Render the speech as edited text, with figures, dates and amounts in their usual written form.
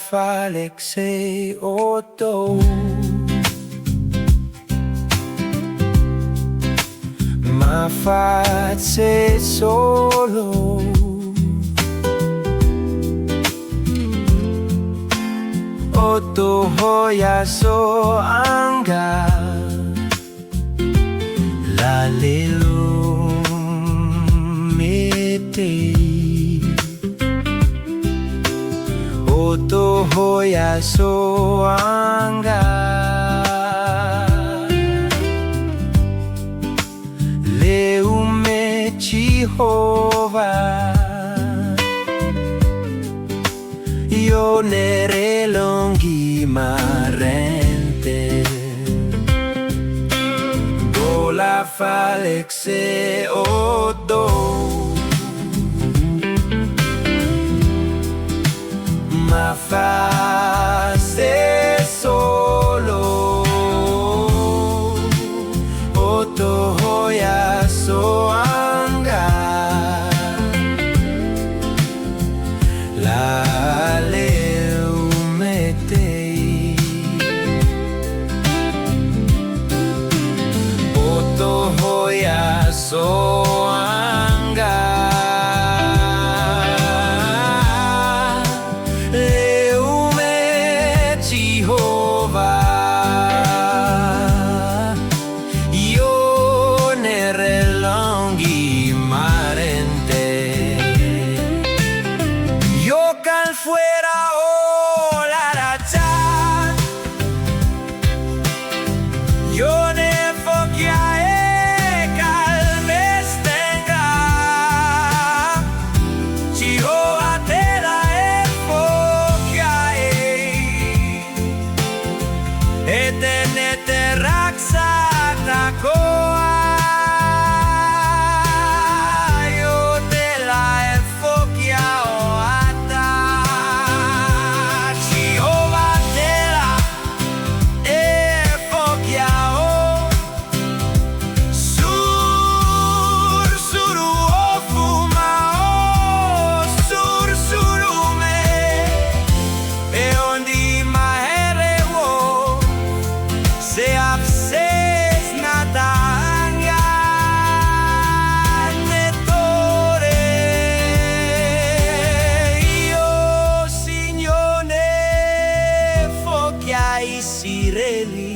falekse Otou. Ma face solo Otou Haisoaga la lelumete Otou Haisoaga leume Jihova yo nere longi marente gola falekse Otou ma face solo Otou Haisoaga la leumetei Otou Haisoaga leume Jihova yo nere longi marente yo cal fuera la racha yo ne foquiae cal mestenga Jihova te la foquiae eternete raksa takoa yo te la foquiao ata Jihova te la foquiao sur suru ofuma sur surume e ondi mahere wo se abses natanga netore io signone fochiai sireli